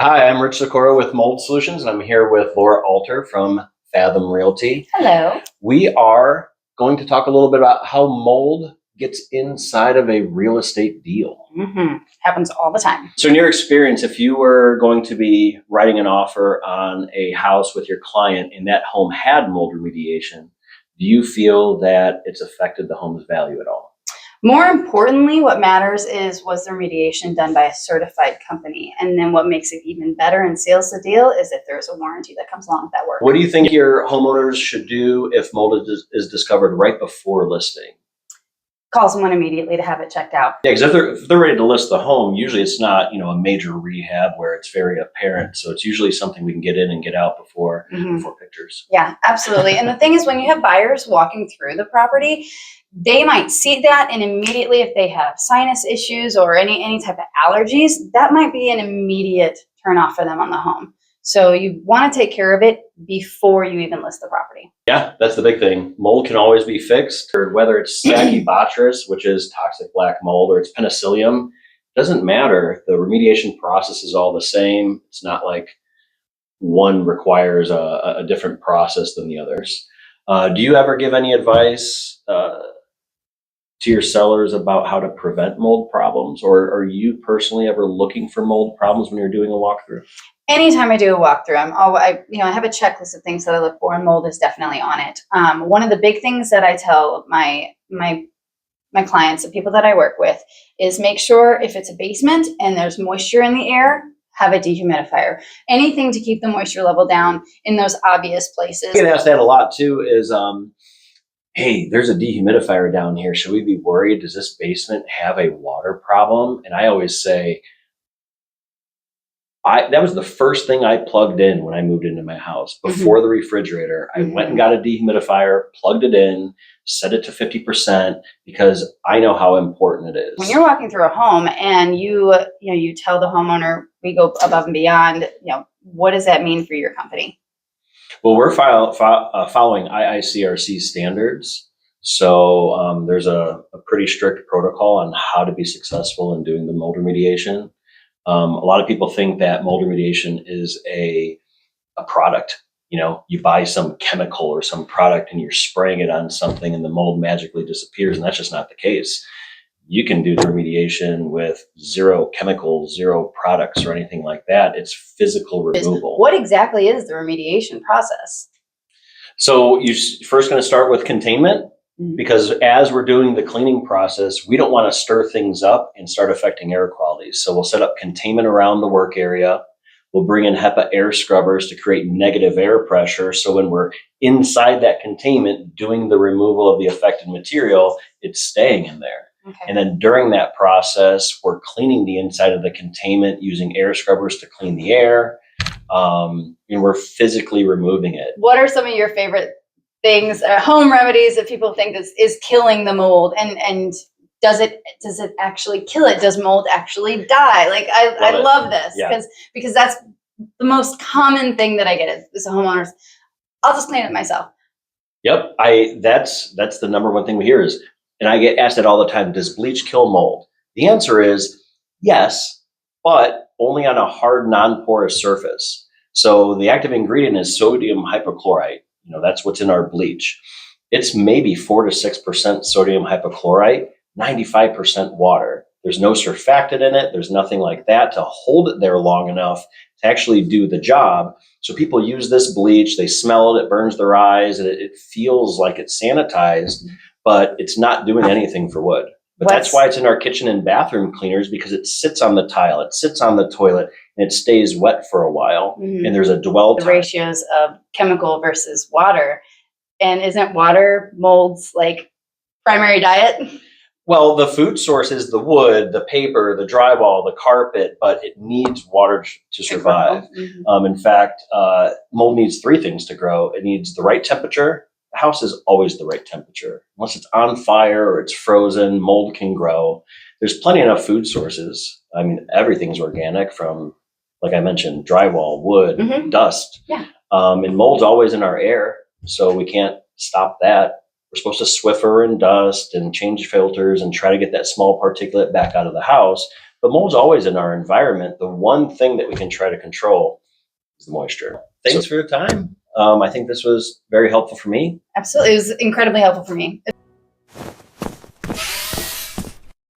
Hi, I'm Rich Sikora with Mold Solutions, and I'm here with Laura Alter from Fathom Realty. Hello. We are going to talk a little bit about how mold gets inside of a real estate deal. Happens all the time. So in your experience, if you were going to be writing an offer on a house with your client and that home had mold remediation, do you feel that it's affected the home's value at all? More importantly, what matters is, was the remediation done by a certified company? And then what makes it even better and seals the deal is if there's a warranty that comes along with that work. What do you think your homeowners should do if mold is discovered right before listing? Call someone immediately to have it checked out. Yeah, because if they're ready to list the home, usually it's not, a major rehab where it's very apparent. So it's usually something we can get in and get out before pictures. Yeah, absolutely. And the thing is, when you have buyers walking through the property, they might see that, and immediately, if they have sinus issues or any type of allergies, that might be an immediate turnoff for them on the home. So you want to take care of it before you even list the property. Yeah, that's the big thing. Mold can always be fixed, or whether it's Stachybotrys, which is toxic black mold, or it's penicillium, doesn't matter. The remediation process is all the same. It's not like one requires a different process than the others. Do you ever give any advice to your sellers about how to prevent mold problems, or are you personally ever looking for mold problems when you're doing a walkthrough? Anytime I do a walkthrough, I have a checklist of things that I look for, and mold is definitely on it. One of the big things that I tell my clients, the people that I work with, is make sure if it's a basement and there's moisture in the air, have a dehumidifier. Anything to keep the moisture level down in those obvious places. I get asked that a lot too. Is hey, there's a dehumidifier down here. Should we be worried? Does this basement have a water problem? And I always say, that was the first thing I plugged in when I moved into my house before the refrigerator. I went and got a dehumidifier, plugged it in, set it to 50% because I know how important it is. When you're walking through a home and you tell the homeowner, we go above and beyond, what does that mean for your company? Well, we're following IICRC standards. So there's a pretty strict protocol on how to be successful in doing the mold remediation. A lot of people think that mold remediation is a product. You buy some chemical or some product and you're spraying it on something and the mold magically disappears, and that's just not the case. You can do the remediation with zero chemicals, zero products, or anything like that. It's physical removal. What exactly is the remediation process? So you're first going to start with containment, because as we're doing the cleaning process, we don't want to stir things up and start affecting air quality. So we'll set up containment around the work area. We'll bring in HEPA air scrubbers to create negative air pressure. So when we're inside that containment doing the removal of the affected material, it's staying in there. Okay. And then during that process, we're cleaning the inside of the containment using air scrubbers to clean the air. And we're physically removing it. What are some of your favorite things, home remedies that people think is killing the mold, and does it actually kill it? Does mold actually die? Like I love this because that's the most common thing that I get is the homeowners, I'll just clean it myself. Yep, that's the number one thing we hear is, and I get asked that all the time, does bleach kill mold? The answer is yes, but only on a hard, non-porous surface. So the active ingredient is sodium hypochlorite. That's what's in our bleach. It's maybe 4 to 6% sodium hypochlorite, 95% water. There's no surfactant in it. There's nothing like that to hold it there long enough to actually do the job. So people use this bleach, they smell it, it burns their eyes, and it feels like it's sanitized, but it's not doing anything for wood. But that's why it's in our kitchen and bathroom cleaners, because it sits on the tile, it sits on the toilet, and it stays wet for a while. And there's a dwell time. The ratios of chemical versus water. And isn't water mold's primary diet? Well, the food source is the wood, the paper, the drywall, the carpet, but it needs water to survive. In fact, mold needs 3 things to grow. It needs the right temperature. The house is always the right temperature. Unless it's on fire or it's frozen, mold can grow. There's plenty enough food sources. I mean, everything's organic from, like I mentioned, drywall, wood, dust. Yeah. And mold's always in our air, so we can't stop that. We're supposed to Swiffer and dust and change filters and try to get that small particulate back out of the house. But mold's always in our environment. The one thing that we can try to control is the moisture. Thanks for your time. I think this was very helpful for me. Absolutely. It was incredibly helpful for me.